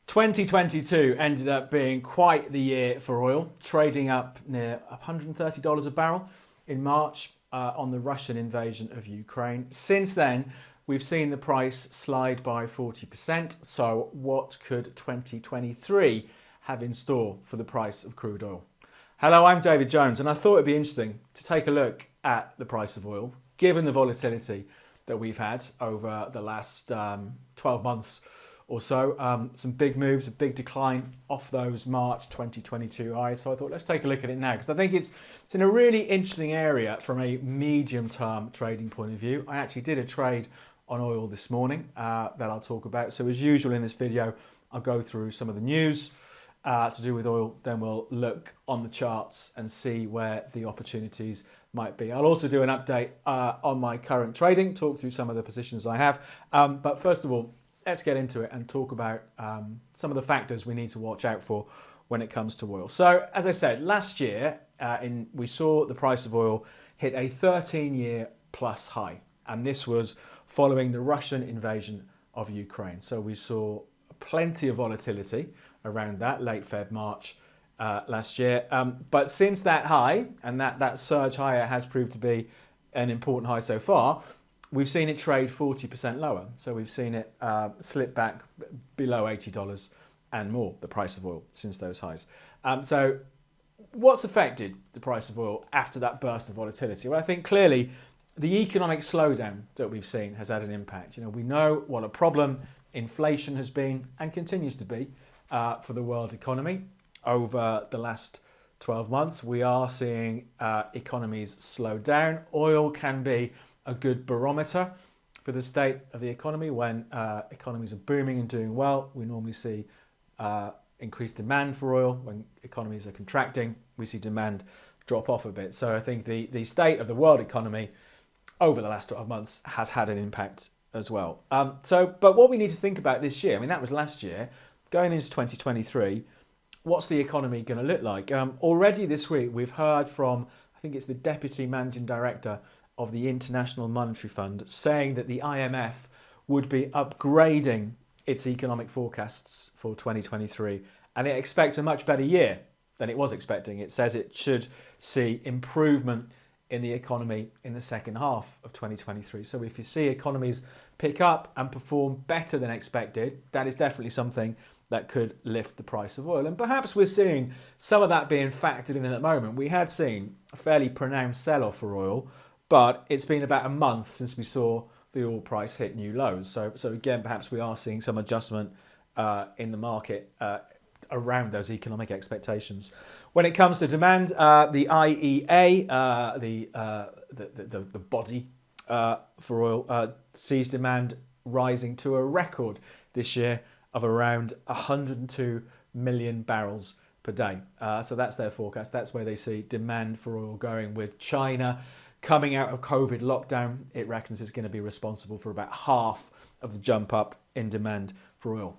2022 ended up being quite the year for oil, trading up near $130 a barrel in March on the Russian invasion of Ukraine. Since then, we've seen the price slide by 40%. So what could 2023 have in store for the price of crude oil? Hello, I'm David Jones, and I thought it'd be interesting to take a look at the price of oil, given the volatility that we've had over the last 12 months or so. Some big moves, a big decline off those March 2022 highs. So I thought let's take a look at it now, because I think it's in a really interesting area from a medium-term trading point of view. I actually did a trade on oil this morning that I'll talk about. So as usual in this video, I'll go through some of the news to do with oil, then we'll look on the charts and see where the opportunities might be. I'll also do an update on my current trading, talk through some of the positions I have. But first of all, let's get into it and talk about some of the factors we need to watch out for when it comes to oil. So as I said, last year we saw the price of oil hit a 13-year plus high. And this was following the Russian invasion of Ukraine. So we saw plenty of volatility around that, late Feb, March last year. But since that high, and that surge higher has proved to be an important high so far, we've seen it trade 40% lower. So we've seen it slip back below $80 and more, the price of oil, since those highs. So what's affected the price of oil after that burst of volatility? Well, I think clearly the economic slowdown that we've seen has had an impact. You know, we know what a problem inflation has been and continues to be for the world economy over the last 12 months. We are seeing economies slow down. Oil can be a good barometer for the state of the economy. When economies are booming and doing well, we normally see increased demand for oil. When economies are contracting, we see demand drop off a bit. So I think the state of the world economy over the last 12 months has had an impact as well. But what we need to think about this year, I mean, that was last year, going into 2023, what's the economy going to look like? Already this week, we've heard from, I think it's the Deputy Managing Director of the International Monetary Fund, saying that the IMF would be upgrading its economic forecasts for 2023, and it expects a much better year than it was expecting. It says it should see improvement in the economy in the second half of 2023. So if you see economies pick up and perform better than expected, that is definitely something that could lift the price of oil. And perhaps we're seeing some of that being factored in at the moment. We had seen a fairly pronounced sell-off for oil, but it's been about a month since we saw the oil price hit new lows. So again, perhaps we are seeing some adjustment in the market around those economic expectations. When it comes to demand, the IEA, the body for oil, sees demand rising to a record this year of around 102 million barrels per day. So that's their forecast. That's where they see demand for oil going, with China coming out of COVID lockdown. It reckons it's going to be responsible for about half of the jump up in demand for oil.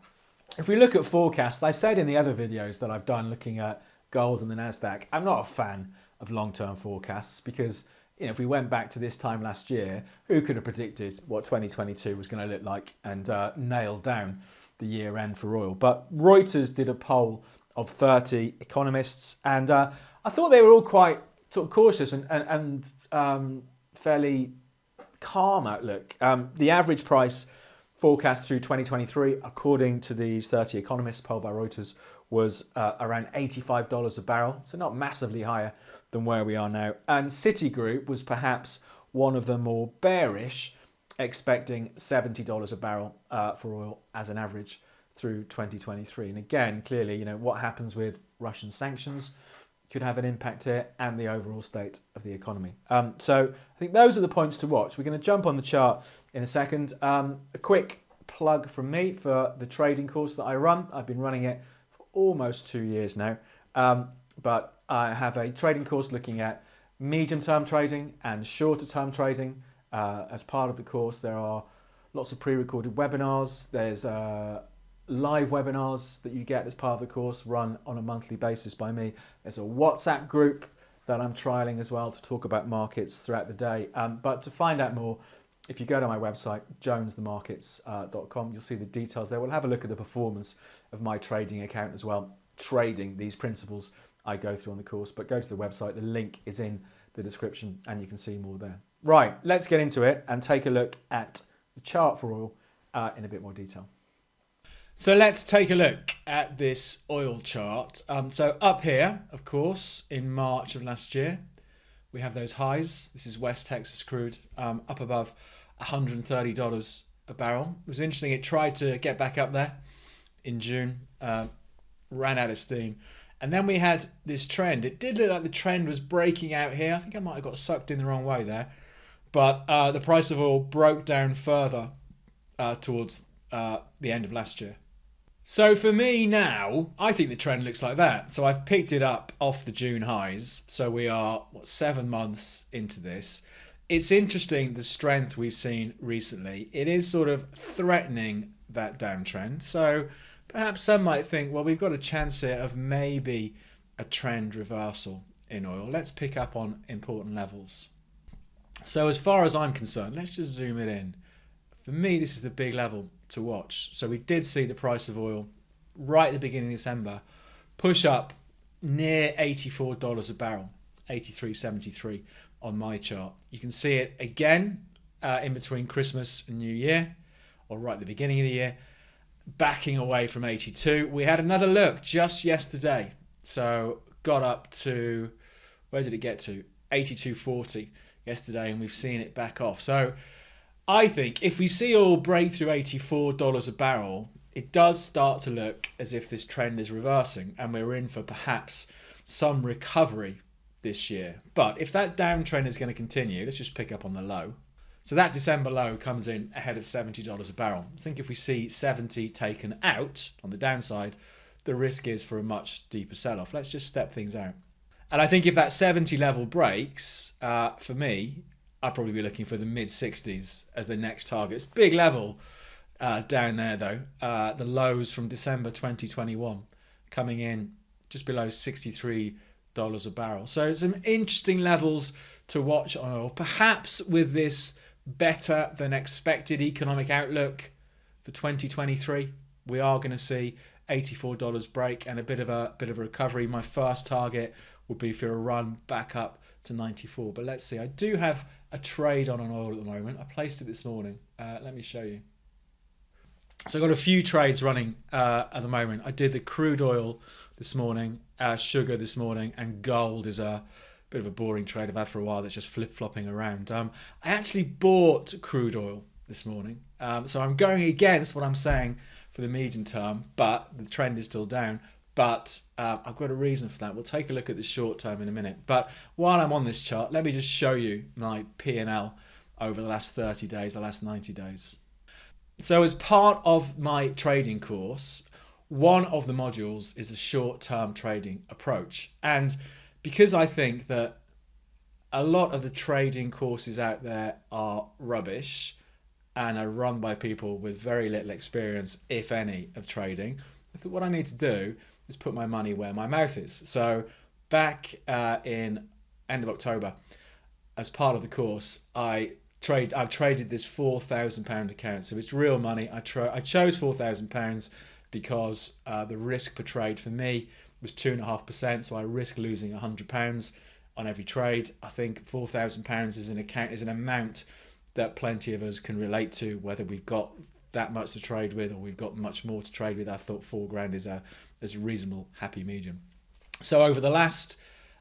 If we look at forecasts, I said in the other videos that I've done looking at gold and the NASDAQ, I'm not a fan of long-term forecasts because, you know, if we went back to this time last year, who could have predicted what 2022 was going to look like and nailed down the year end for oil? But Reuters did a poll of 30 economists, and I thought they were all quite sort of cautious and fairly calm outlook. The average price forecast through 2023, according to these 30 economists polled by Reuters, was around $85 a barrel. So not massively higher than where we are now. And Citigroup was perhaps one of the more bearish, expecting $70 a barrel for oil as an average through 2023. And again, clearly, you know, what happens with Russian sanctions could have an impact here, and the overall state of the economy. So I think those are the points to watch. We're going to jump on the chart in a second. A quick plug from me for the trading course that I run. I've been running it for almost 2 years now, but I have a trading course looking at medium-term trading and shorter-term trading. As part of the course, there are lots of pre-recorded webinars. There's live webinars that you get as part of the course, run on a monthly basis by me. There's a WhatsApp group that I'm trialing as well to talk about markets throughout the day. But to find out more, if you go to my website, jonesthemarkets.com, you'll see the details there. We'll have a look at the performance of my trading account as well, trading these principles I go through on the course. But go to the website, the link is in the description and you can see more there. Right, let's get into it and take a look at the chart for oil in a bit more detail. So let's take a look at this oil chart. So up here, of course, in March of last year, we have those highs. This is West Texas crude, up above $130 a barrel. It was interesting, it tried to get back up there in June, ran out of steam. And then we had this trend. It did look like the trend was breaking out here. I think I might have got sucked in the wrong way there. But the price of oil broke down further towards the end of last year. So for me now, I think the trend looks like that. So I've picked it up off the June highs. So we are, 7 months into this. It's interesting the strength we've seen recently. It is sort of threatening that downtrend. So perhaps some might think, well, we've got a chance here of maybe a trend reversal in oil. Let's pick up on important levels. So as far as I'm concerned, let's just zoom it in. For me, this is the big level to watch. So we did see the price of oil right at the beginning of December push up near $84 a barrel, 83.73 on my chart. You can see it again in between Christmas and New Year, or right at the beginning of the year, backing away from 82. We had another look just yesterday. So got up to, where did it get to? 82.40 yesterday, and we've seen it back off. So I think if we see oil break through $84 a barrel, it does start to look as if this trend is reversing and we're in for perhaps some recovery this year. But if that downtrend is going to continue, let's just pick up on the low. So that December low comes in ahead of $70 a barrel. I think if we see 70 taken out on the downside, the risk is for a much deeper sell-off. Let's just step things out. And I think if that 70 level breaks, for me, I'll probably be looking for the mid-60s as the next target. It's a big level down there, though. The lows from December 2021 coming in just below $63 a barrel. So some interesting levels to watch on oil. Perhaps with this better than expected economic outlook for 2023, we are going to see $84 break and a bit of a recovery. My first target would be for a run back up to 94. But let's see. I do have a trade on oil at the moment. I placed it this morning. Let me show you. So I've got a few trades running at the moment. I did the crude oil this morning, sugar this morning, and gold is a bit of a boring trade I've had for a while that's just flip-flopping around. I actually bought crude oil this morning. So I'm going against what I'm saying for the medium term, but the trend is still down. But I've got a reason for that. We'll take a look at the short term in a minute. But while I'm on this chart, let me just show you my P&L over the last 30 days, the last 90 days. So as part of my trading course, one of the modules is a short-term trading approach. And because I think that a lot of the trading courses out there are rubbish and are run by people with very little experience, if any, of trading, I thought what I need to do is put my money where my mouth is. So back in end of October, as part of the course, I've traded this £4,000 account. So it's real money. I chose £4,000 because the risk per trade for me was 2.5%. So I risk losing £100 on every trade. I think £4,000 is an amount that plenty of us can relate to, whether we've got that much to trade with or we've got much more to trade with. I thought £4,000 is a reasonable, happy medium. So over the last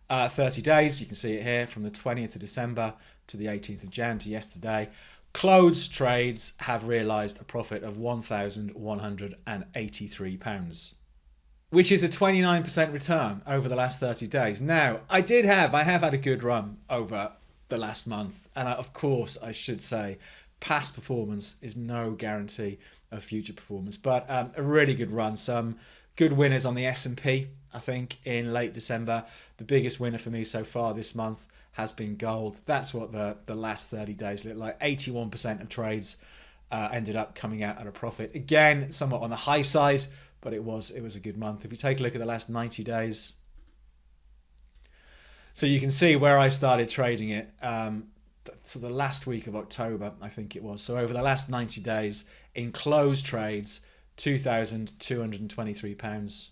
30 days, you can see it here from the 20th of December to the 18th of Jan to yesterday, closed trades have realised a profit of £1,183, which is a 29% return over the last 30 days. Now, I have had a good run over the last month, and of course, I should say, past performance is no guarantee of future performance, but a really good run. Some good winners on the S&P, I think, in late December. The biggest winner for me so far this month has been gold. That's what the last 30 days look like. 81% of trades ended up coming out at a profit. Again, somewhat on the high side, but it was a good month. If you take a look at the last 90 days, so you can see where I started trading it. so the last week of October, I think it was. So over the last 90 days in closed trades, £2,223,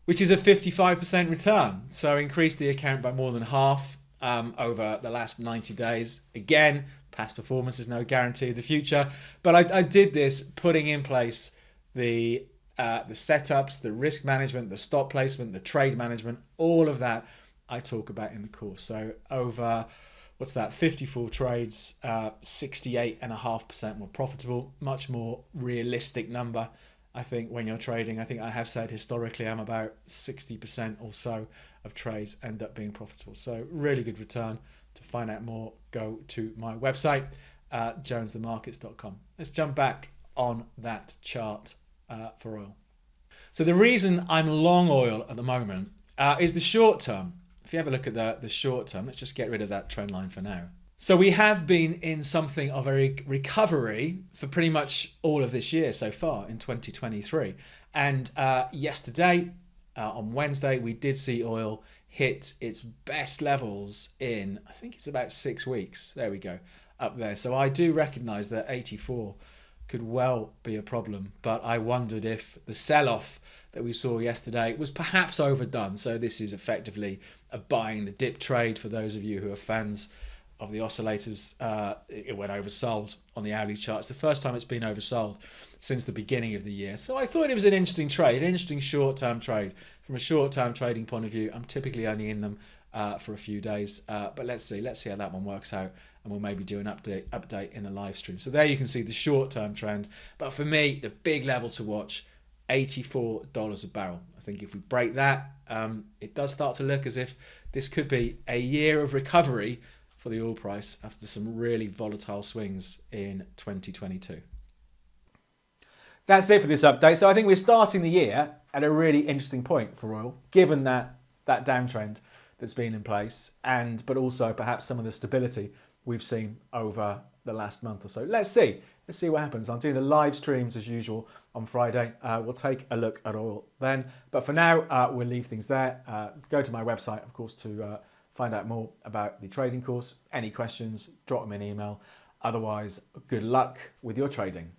which is a 55% return. So increased the account by more than half over the last 90 days. Again, past performance is no guarantee of the future, but I did this putting in place the setups, the risk management, the stop placement, the trade management, all of that I talk about in the course. So over, 54 trades, 68.5% were profitable. Much more realistic number, I think, when you're trading. I think I have said historically I'm about 60% or so of trades end up being profitable. So really good return. To find out more, go to my website, jonesthemarkets.com. Let's jump back on that chart for oil. So the reason I'm long oil at the moment is the short term. If you have a look at the short term, let's just get rid of that trend line for now. So we have been in something of a recovery for pretty much all of this year so far in 2023. And yesterday, on Wednesday, we did see oil hit its best levels in, I think it's about 6 weeks. There we go, up there. So I do recognize that 84 could well be a problem, but I wondered if the sell-off that we saw yesterday was perhaps overdone. So this is effectively a buying the dip trade for those of you who are fans of the oscillators. It went oversold on the hourly charts. The first time it's been oversold since the beginning of the year. So I thought it was an interesting trade, an interesting short-term trade. From a short-term trading point of view, I'm typically only in them for a few days, but let's see how that one works out, and we'll maybe do an update in the live stream. So there you can see the short-term trend, but for me, the big level to watch, $84 a barrel. I think if we break that, it does start to look as if this could be a year of recovery for the oil price after some really volatile swings in 2022. That's it for this update. So I think we're starting the year at a really interesting point for oil, given that downtrend that's been in place, but also perhaps some of the stability we've seen over the last month or so. Let's see what happens. I'll do the live streams as usual on Friday. We'll take a look at oil then. But for now, we'll leave things there. Go to my website, of course, to find out more about the trading course. Any questions, drop them an email. Otherwise, good luck with your trading.